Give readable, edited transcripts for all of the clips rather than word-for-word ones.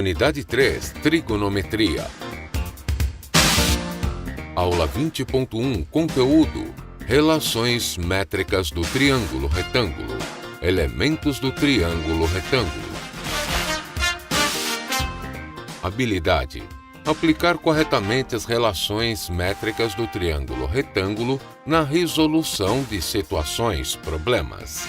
Unidade 3, Trigonometria. Aula 20.1, conteúdo: relações métricas do triângulo retângulo. Elementos do triângulo retângulo. Habilidade: aplicar corretamente as relações métricas do triângulo retângulo na resolução de situações, problemas.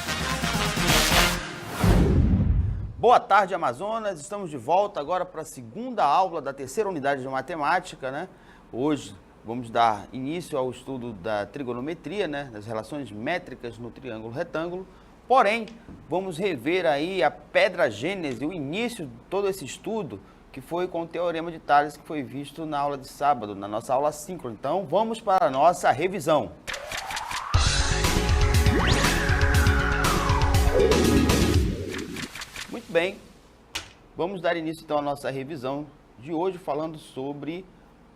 Boa tarde, Amazonas. Estamos de volta agora para a segunda aula da terceira unidade de matemática, né? Hoje vamos dar início ao estudo da trigonometria, né? Das relações métricas no triângulo retângulo. Porém, vamos rever aí a pedra gênese, o início de todo esse estudo, que foi com o Teorema de Tales, que foi visto na aula de sábado, na nossa aula síncrona. Então, vamos para a nossa revisão. Muito bem, vamos dar início então à nossa revisão de hoje, falando sobre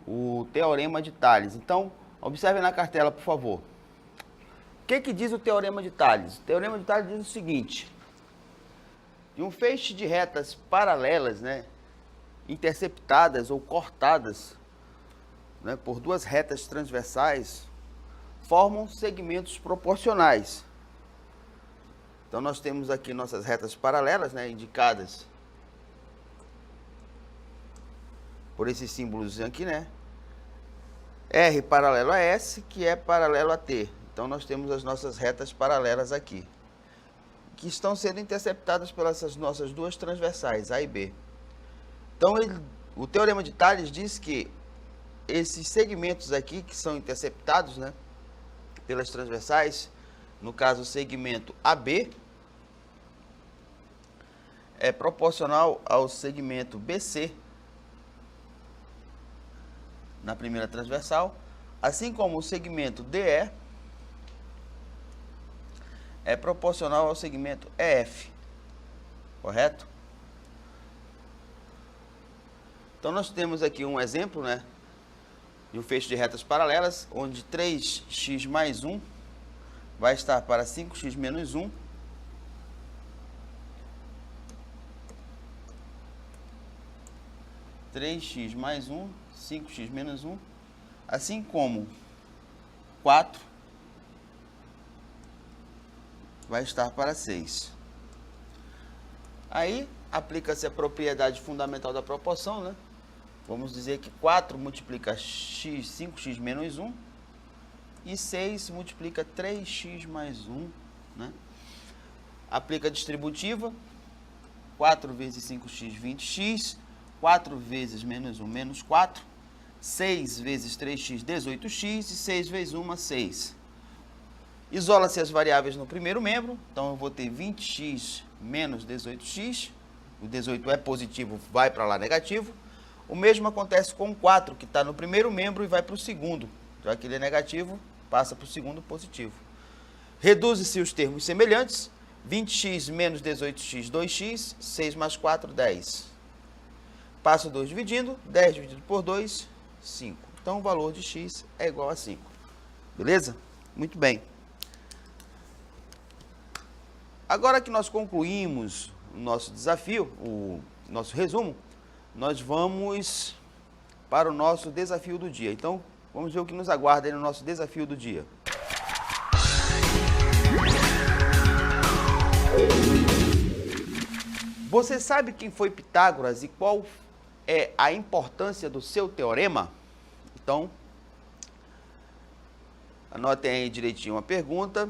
o Teorema de Tales. Então, observe na cartela, por favor. O que diz o Teorema de Tales? O Teorema de Tales diz o seguinte: de um feixe de retas paralelas, né, interceptadas ou cortadas, né, por duas retas transversais, formam segmentos proporcionais. Então, nós temos aqui nossas retas paralelas, né, indicadas por esses símbolos aqui, né? R paralelo a S, que é paralelo a T. Então, nós temos as nossas retas paralelas aqui, que estão sendo interceptadas pelas nossas duas transversais, A e B. Então, o Teorema de Tales diz que esses segmentos aqui, que são interceptados, né, pelas transversais, no caso o segmento AB, é proporcional ao segmento BC na primeira transversal, assim como o segmento DE é proporcional ao segmento EF, correto? Então, nós temos aqui um exemplo, né, de um feixe de retas paralelas, onde 3x mais 1 vai estar para 5x menos 1. (3x mais 1, 5x menos 1), assim como 4 vai estar para 6. Aí, aplica-se a propriedade fundamental da proporção, né? Vamos dizer que 4 multiplica x, 5x menos 1, e 6 multiplica 3x mais 1, né? Aplica a distributiva, 4 vezes 5x, 20x, 4 vezes menos 1, menos 4, 6 vezes 3x, 18x, e 6 vezes 1, 6. Isola-se as variáveis no primeiro membro, então eu vou ter 20x menos 18x, o 18 é positivo, vai para lá negativo. O mesmo acontece com o 4, que está no primeiro membro e vai para o segundo, já que ele é negativo, passa para o segundo positivo. Reduzem-se os termos semelhantes, 20x menos 18x, 2x, 6 mais 4, 10. Passa o 2 dividindo, 10 dividido por 2, 5. Então, o valor de x é igual a 5. Beleza? Muito bem. Agora que nós concluímos o nosso desafio, o nosso resumo, nós vamos para o nosso desafio do dia. Então, vamos ver o que nos aguarda aí no nosso desafio do dia. Você sabe quem foi Pitágoras e qual é a importância do seu teorema? Então, anotem aí direitinho a pergunta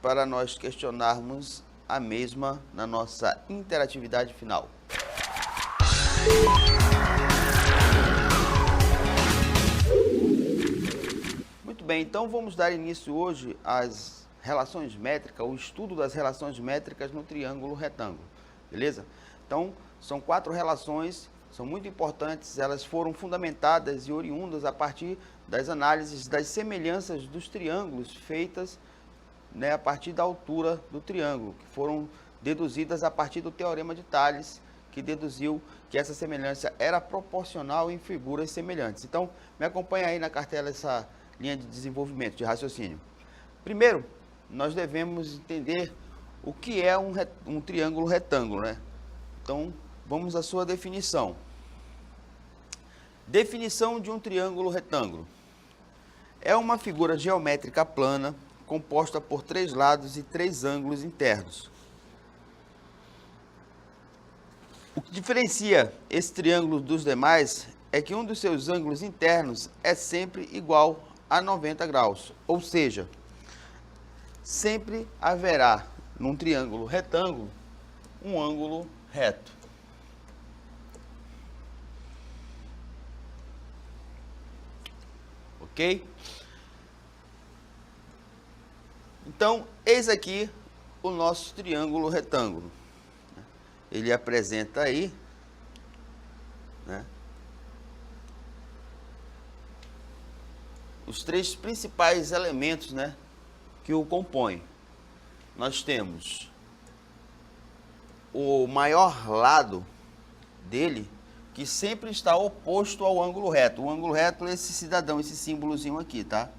para nós questionarmos a mesma na nossa interatividade final. Muito bem, então vamos dar início hoje às relações métricas, o estudo das relações métricas no triângulo retângulo, beleza? Então, são 4 relações, são muito importantes, elas foram fundamentadas e oriundas a partir das análises das semelhanças dos triângulos feitas, né, a partir da altura do triângulo, que foram deduzidas a partir do Teorema de Tales, que deduziu que essa semelhança era proporcional em figuras semelhantes. Então, me acompanha aí na cartela essa linha de desenvolvimento, de raciocínio. Primeiro, nós devemos entender o que é um triângulo retângulo, né? Então, vamos à sua definição. Definição de um triângulo retângulo. É uma figura geométrica plana, composta por 3 lados e 3 ângulos internos. O que diferencia esse triângulo dos demais é que um dos seus ângulos internos é sempre igual a 90 graus, ou seja, sempre haverá num triângulo retângulo um ângulo reto. Ok? Então, eis aqui o nosso triângulo retângulo. Ele apresenta aí, né, os 3 principais elementos, né, que o compõem. Nós temos o maior lado dele, que sempre está oposto ao ângulo reto. O ângulo reto é esse cidadão, esse símbolozinho aqui, tá?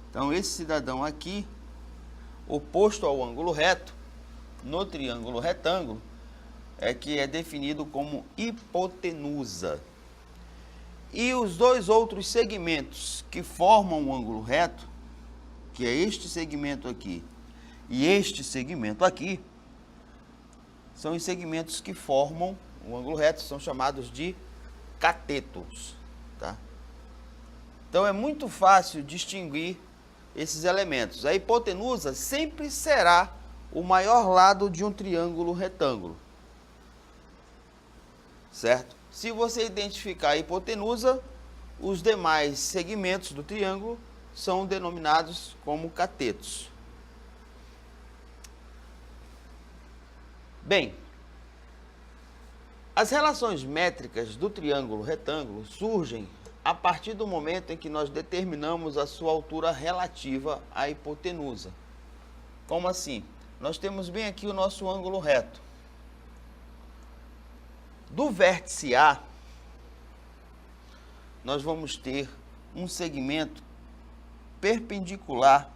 Então, esse cidadão aqui, oposto ao ângulo reto, no triângulo retângulo, é que é definido como hipotenusa. E os 2 outros segmentos que formam o ângulo reto, que é este segmento aqui e este segmento aqui, são os segmentos que formam o ângulo reto, são chamados de catetos, tá? Então é muito fácil distinguir esses elementos. A hipotenusa sempre será o maior lado de um triângulo retângulo, certo? Se você identificar a hipotenusa, os demais segmentos do triângulo são denominados como catetos. Bem, as relações métricas do triângulo retângulo surgem a partir do momento em que nós determinamos a sua altura relativa à hipotenusa. Como assim? Nós temos bem aqui o nosso ângulo reto. Do vértice A, nós vamos ter um segmento perpendicular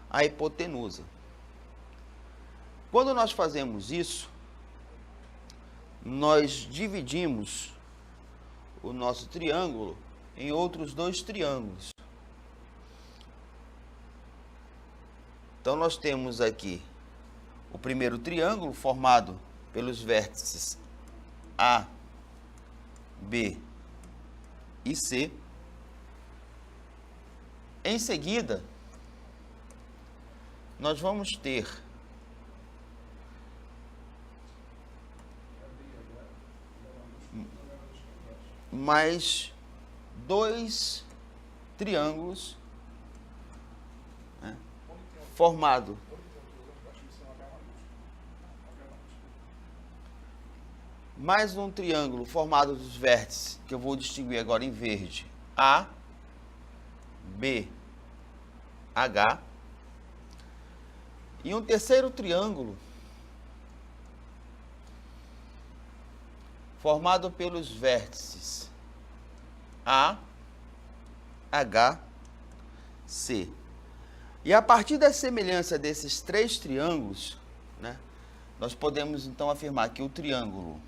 à hipotenusa. Quando nós fazemos isso, nós dividimos o nosso triângulo em outros 2 triângulos. Então, nós temos aqui o primeiro triângulo formado pelos vértices A, B e C. Em seguida, nós vamos ter mais 2 triângulos, né, formado mais um triângulo formado dos vértices, que eu vou distinguir agora em verde, A, B, H, e um terceiro triângulo formado pelos vértices A, H, C. E a partir da semelhança desses 3 triângulos, né, nós podemos então afirmar que o triângulo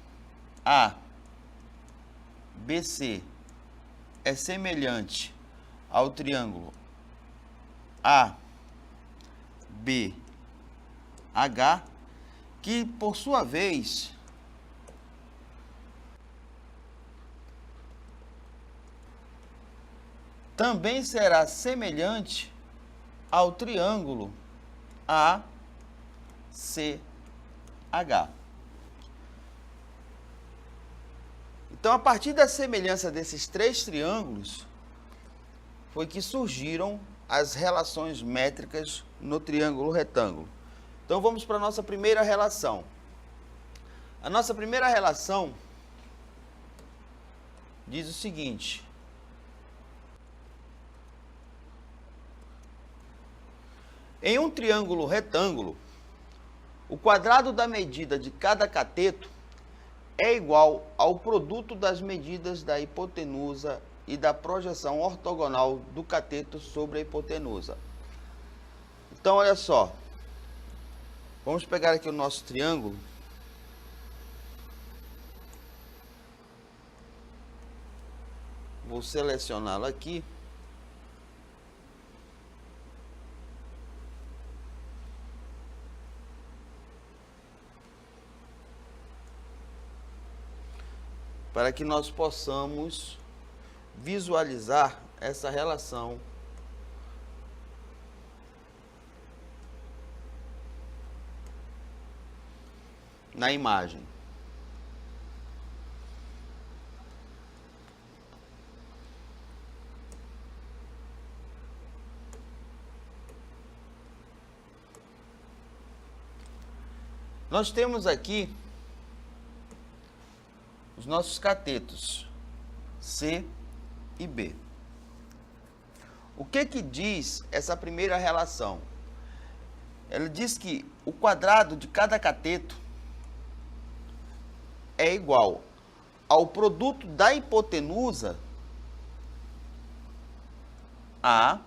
ABC é semelhante ao triângulo ABH, que por sua vez também será semelhante ao triângulo ACH. Então, a partir da semelhança desses 3 triângulos, foi que surgiram as relações métricas no triângulo retângulo. Então, vamos para a nossa primeira relação. A nossa primeira relação diz o seguinte: em um triângulo retângulo, o quadrado da medida de cada cateto é igual ao produto das medidas da hipotenusa e da projeção ortogonal do cateto sobre a hipotenusa. Então, olha só. Vamos pegar aqui o nosso triângulo. Vou selecioná-lo aqui. Para que nós possamos visualizar essa relação na imagem. Nós temos aqui os nossos catetos C e B. O que diz essa primeira relação? Ela diz que o quadrado de cada cateto é igual ao produto da hipotenusa A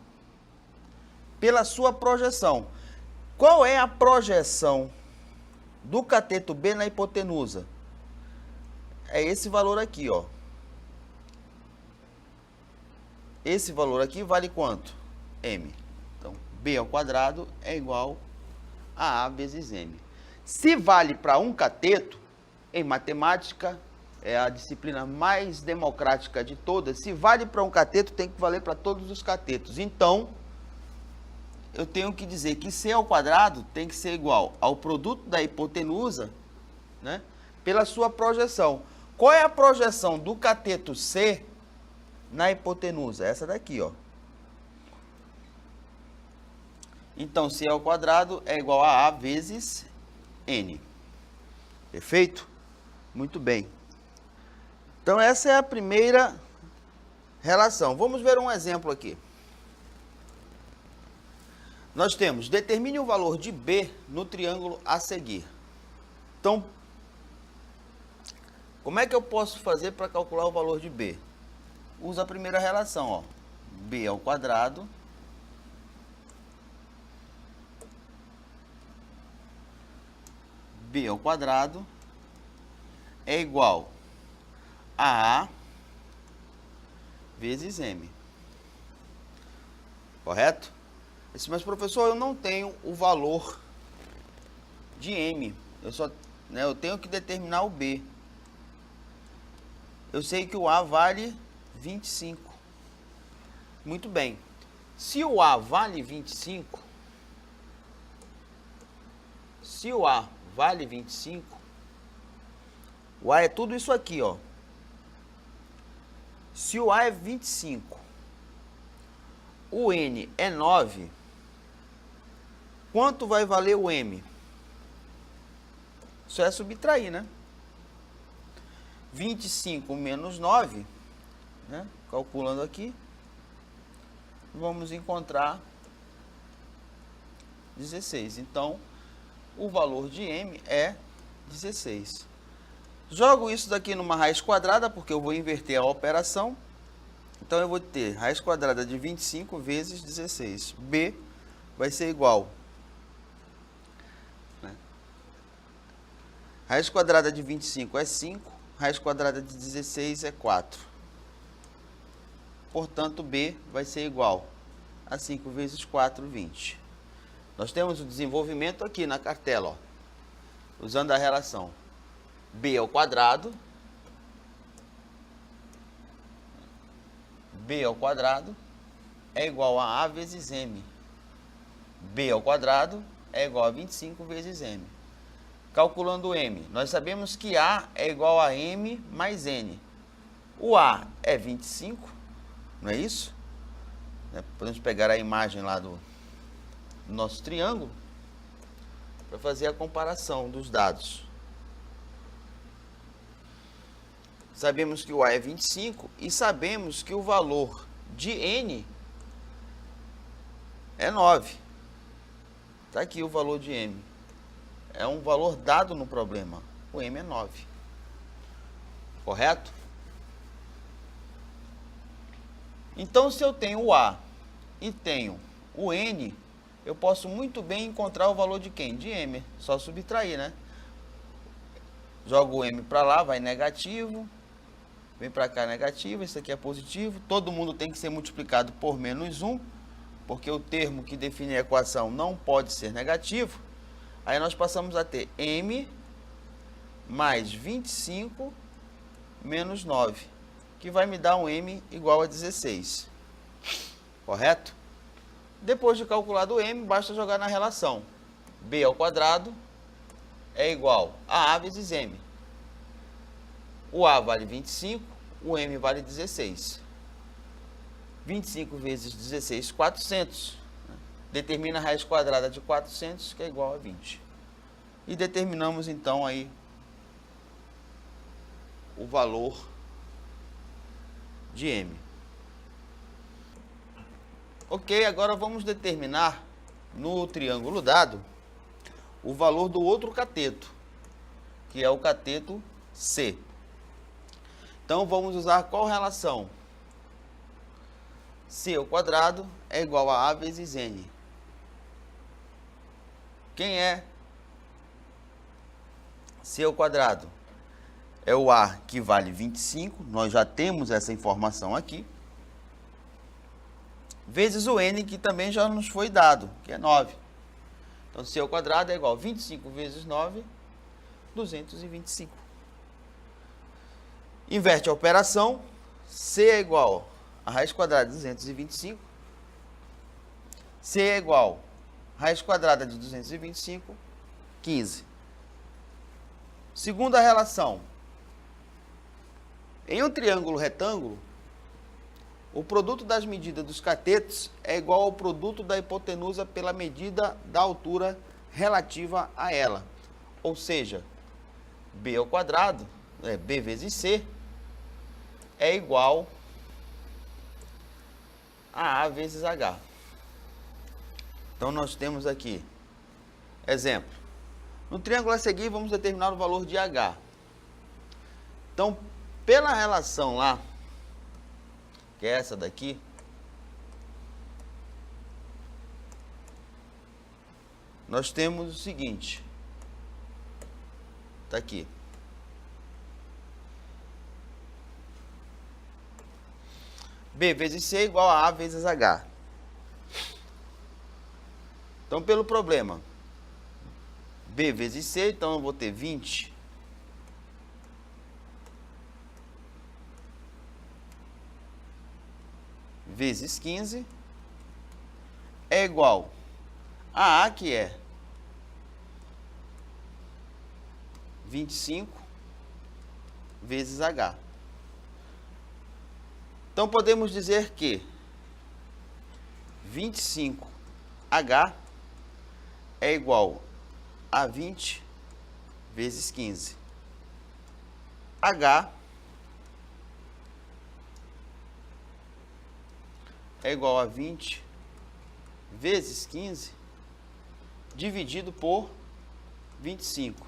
pela sua projeção. Qual é a projeção do cateto B na hipotenusa? É esse valor aqui, ó. Esse valor aqui vale quanto? M. Então, B ao quadrado é igual a A vezes M. Se vale para um cateto, em matemática, é a disciplina mais democrática de todas, se vale para um cateto, tem que valer para todos os catetos. Então, eu tenho que dizer que C ao quadrado tem que ser igual ao produto da hipotenusa, né, pela sua projeção. Qual é a projeção do cateto C na hipotenusa? Essa daqui, ó. Então, C ao quadrado é igual a A vezes N. Perfeito? Muito bem. Então, essa é a primeira relação. Vamos ver um exemplo aqui. Nós temos, determine o valor de B no triângulo a seguir. Então, como é que eu posso fazer para calcular o valor de B? Usa a primeira relação, ó. B ao quadrado é igual a A vezes M. Correto? Mas, professor, eu não tenho o valor de M. Eu tenho que determinar o B. Eu sei que o A vale 25. Muito bem. Se o A vale 25, o A é tudo isso aqui, ó. Se o A é 25, o N é 9, quanto vai valer o M? Isso é subtrair, né? 25 menos 9, né? Calculando aqui, vamos encontrar 16. Então, o valor de M é 16. Jogo isso daqui numa raiz quadrada, porque eu vou inverter a operação. Então, eu vou ter raiz quadrada de 25 vezes 16. B vai ser igual, né? Raiz quadrada de 25 é 5, raiz quadrada de 16 é 4. Portanto, B vai ser igual a 5 vezes 4, 20. Nós temos o desenvolvimento aqui na cartela, ó, usando a relação B ao quadrado é igual a A vezes M. B ao quadrado é igual a 25 vezes M. Calculando M, nós sabemos que A é igual a M mais N. O A é 25, não é isso? Podemos pegar a imagem lá do nosso triângulo para fazer a comparação dos dados. Sabemos que o A é 25 e sabemos que o valor de N é 9. Está aqui o valor de M. É um valor dado no problema. O M é 9. Correto? Então, se eu tenho o A e tenho o N, eu posso muito bem encontrar o valor de quem? De M, só subtrair, né? Jogo o M para lá, vai negativo, vem para cá negativo, esse aqui é positivo, todo mundo tem que ser multiplicado por menos 1, porque o termo que define a equação não pode ser negativo. Aí nós passamos a ter M mais 25 menos 9, que vai me dar um M igual a 16. Correto? Depois de calculado o M, basta jogar na relação. B ao quadrado é igual a A vezes M. O A vale 25, o M vale 16. 25 vezes 16, 400. Determina a raiz quadrada de 400, que é igual a 20. E determinamos então aí o valor de M. Ok, agora vamos determinar no triângulo dado o valor do outro cateto, que é o cateto C. Então vamos usar qual relação? C ao quadrado é igual a A vezes N. Quem é C ao quadrado? É o A, que vale 25, nós já temos essa informação aqui, vezes o N, que também já nos foi dado, que é 9. Então, C ao quadrado é igual a 25 vezes 9, 225. Inverte a operação, C é igual a raiz quadrada de 225, C é igual a raiz quadrada de 225, 15. Segunda relação. Em um triângulo retângulo, o produto das medidas dos catetos é igual ao produto da hipotenusa pela medida da altura relativa a ela. Ou seja, B ao quadrado, B vezes C, é igual a A vezes H. Então, nós temos aqui, exemplo, no triângulo a seguir, vamos determinar o valor de H. Então, pela relação lá, que é essa daqui, nós temos o seguinte, está aqui. B vezes C é igual a A vezes H. Então, pelo problema, B vezes C, então eu vou ter 20 vezes 15 é igual a A, que é 25 vezes H. Então, podemos dizer que 25H é igual a 20 vezes 15. H é igual a 20 vezes 15 dividido por 25.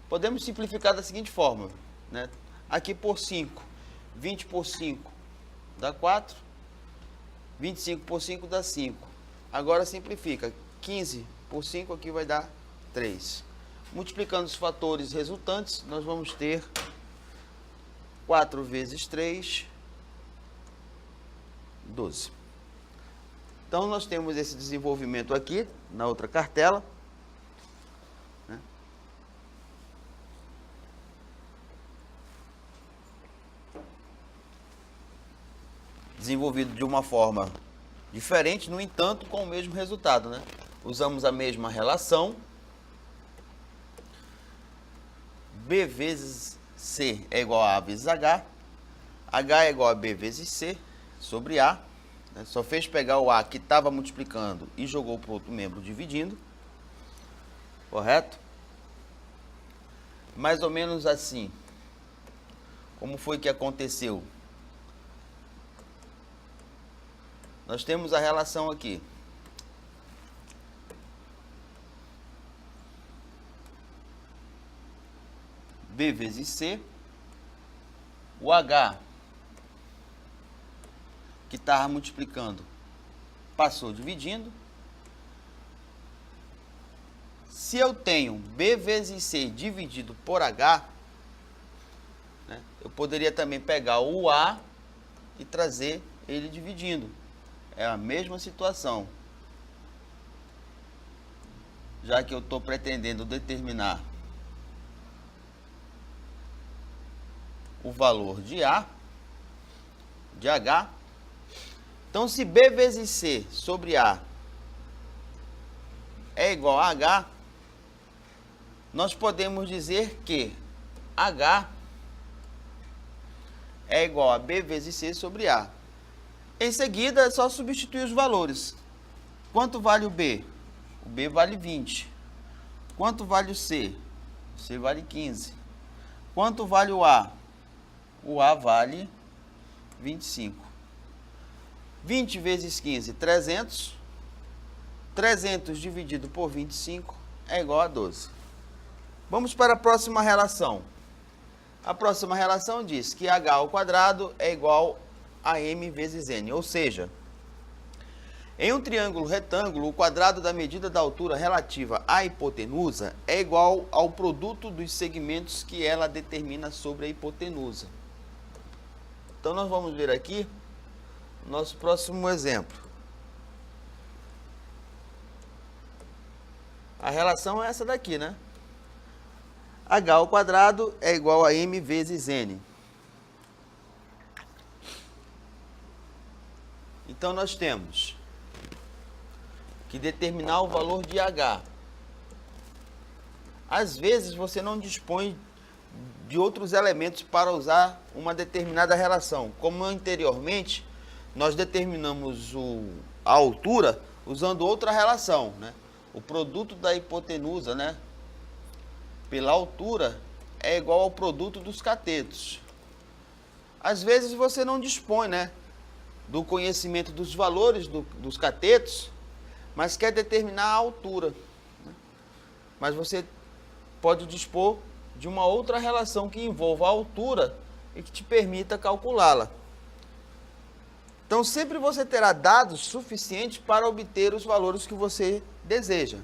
Podemos simplificar da seguinte forma, né? Aqui por 5, 20 por 5 dá 4, 25 por 5 dá 5. Agora simplifica, 15 por 5 aqui vai dar 3. Multiplicando os fatores resultantes, nós vamos ter 4 vezes 3, 12. Então, nós temos esse desenvolvimento aqui, na outra cartela, né? Desenvolvido de uma forma diferente, no entanto, com o mesmo resultado, né? Usamos a mesma relação. B vezes C é igual a A vezes H. H é igual a B vezes C sobre A. Né? Só fez pegar o A que estava multiplicando e jogou para o outro membro dividindo. Correto? Mais ou menos assim. Como foi que aconteceu? Nós temos a relação aqui. B vezes C. O H, que estava multiplicando, passou dividindo. Se eu tenho B vezes C dividido por H, né, eu poderia também pegar o A e trazer ele dividindo. É a mesma situação. Já que eu estou pretendendo determinar o valor de A, de H, então se B vezes C sobre A é igual a H, nós podemos dizer que H é igual a B vezes C sobre A. Em seguida, é só substituir os valores. Quanto vale o B? O B vale 20. Quanto vale o C? O C vale 15. Quanto vale o A? O A vale 25. 20 vezes 15, 300. 300 dividido por 25 é igual a 12. Vamos para a próxima relação. A próxima relação diz que H ao quadrado é igual a M vezes N. Ou seja, em um triângulo retângulo, o quadrado da medida da altura relativa à hipotenusa é igual ao produto dos segmentos que ela determina sobre a hipotenusa. Então, nós vamos ver aqui o nosso próximo exemplo. A relação é essa daqui, né? H ao quadrado é igual a M vezes N. Então, nós temos que determinar o valor de H. Às vezes, você não dispõe de outros elementos para usar uma determinada relação. Como anteriormente, nós determinamos a altura usando outra relação, né? O produto da hipotenusa, né, pela altura é igual ao produto dos catetos. Às vezes você não dispõe, né, do conhecimento dos valores dos catetos, mas quer determinar a altura, né? Mas você pode dispor de uma outra relação que envolva a altura e que te permita calculá-la. Então, sempre você terá dados suficientes para obter os valores que você deseja.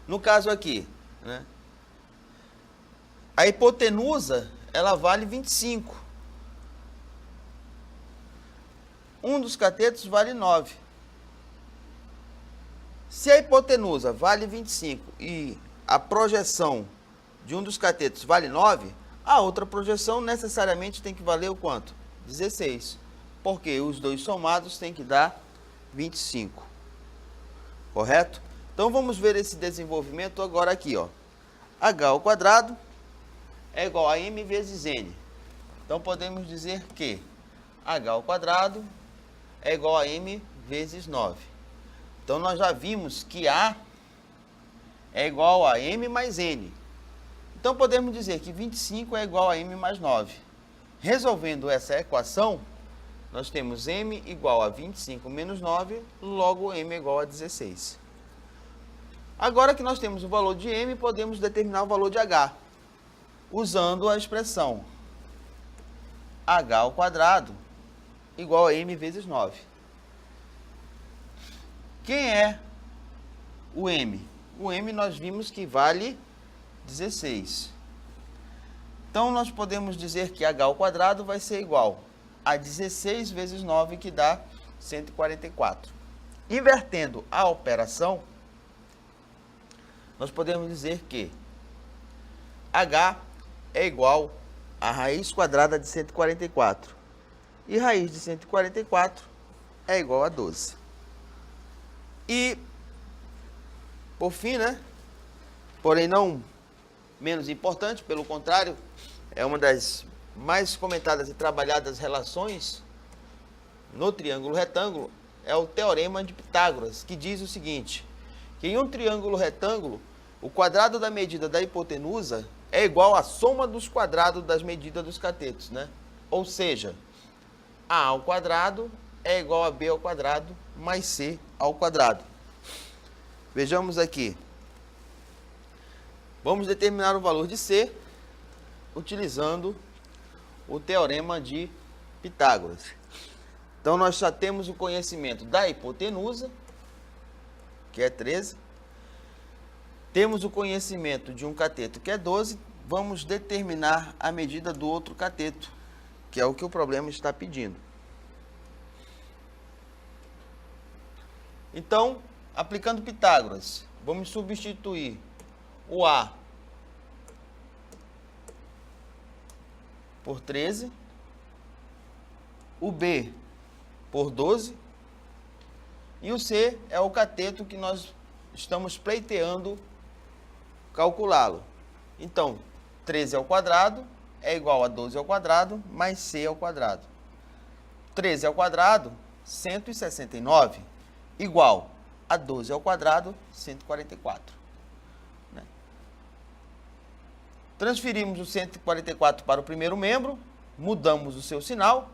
No caso aqui, né, a hipotenusa, ela vale 25. Um dos catetos vale 9. Se a hipotenusa vale 25 e a projeção de um dos catetos vale 9, a outra projeção necessariamente tem que valer o quanto? 16. Porque os dois somados têm que dar 25. Correto? Então, vamos ver esse desenvolvimento agora aqui, ó. H ao quadrado é igual a M vezes N. Então, podemos dizer que H ao quadrado é igual a M vezes 9. Então, nós já vimos que A é igual a M mais N. Então, podemos dizer que 25 é igual a M mais 9. Resolvendo essa equação, nós temos M igual a 25 menos 9, logo M é igual a 16. Agora que nós temos o valor de M, podemos determinar o valor de H, usando a expressão H ao quadrado igual a M vezes 9. Quem é o M? O M nós vimos que vale 16. Então, nós podemos dizer que H ao quadrado vai ser igual a 16 vezes 9, que dá 144. Invertendo a operação, nós podemos dizer que H é igual a raiz quadrada de 144. E raiz de 144 é igual a 12. E, por fim, né? Porém não menos importante, pelo contrário, é uma das mais comentadas e trabalhadas relações no triângulo retângulo, é o teorema de Pitágoras, que diz o seguinte, que em um triângulo retângulo, o quadrado da medida da hipotenusa é igual à soma dos quadrados das medidas dos catetos, né? Ou seja, A ao quadrado é igual a B ao quadrado mais C ao quadrado. Vejamos aqui. Vamos determinar o valor de C utilizando o teorema de Pitágoras. Então, nós já temos o conhecimento da hipotenusa, que é 13. Temos o conhecimento de um cateto que é 12, vamos determinar a medida do outro cateto, que é o que o problema está pedindo. Então, aplicando Pitágoras, vamos substituir o A por 13, o B por 12, e o C é o cateto que nós estamos pleiteando calculá-lo. Então, 13 ao quadrado é igual a 12 ao quadrado mais C ao quadrado. 13 ao quadrado, 169, igual a 12 ao quadrado, 144. Né? Transferimos o 144 para o primeiro membro, mudamos o seu sinal,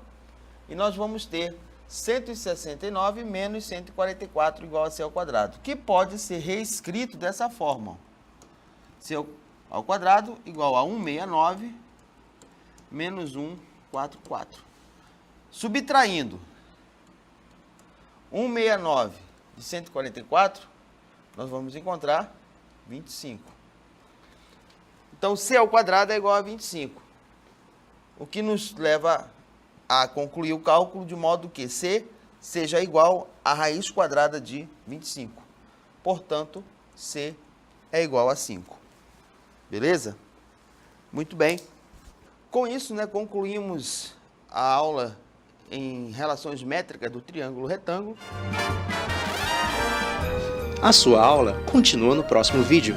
e nós vamos ter 169 menos 144 igual a C ao quadrado, que pode ser reescrito dessa forma. C ao quadrado igual a 169 menos 144. Subtraindo 169 de 144, nós vamos encontrar 25. Então, C ao quadrado é igual a 25. O que nos leva a concluir o cálculo de modo que C seja igual à raiz quadrada de 25. Portanto, C é igual a 5. Beleza? Muito bem. Com isso, concluímos a aula em relações métricas do triângulo retângulo. A sua aula continua no próximo vídeo.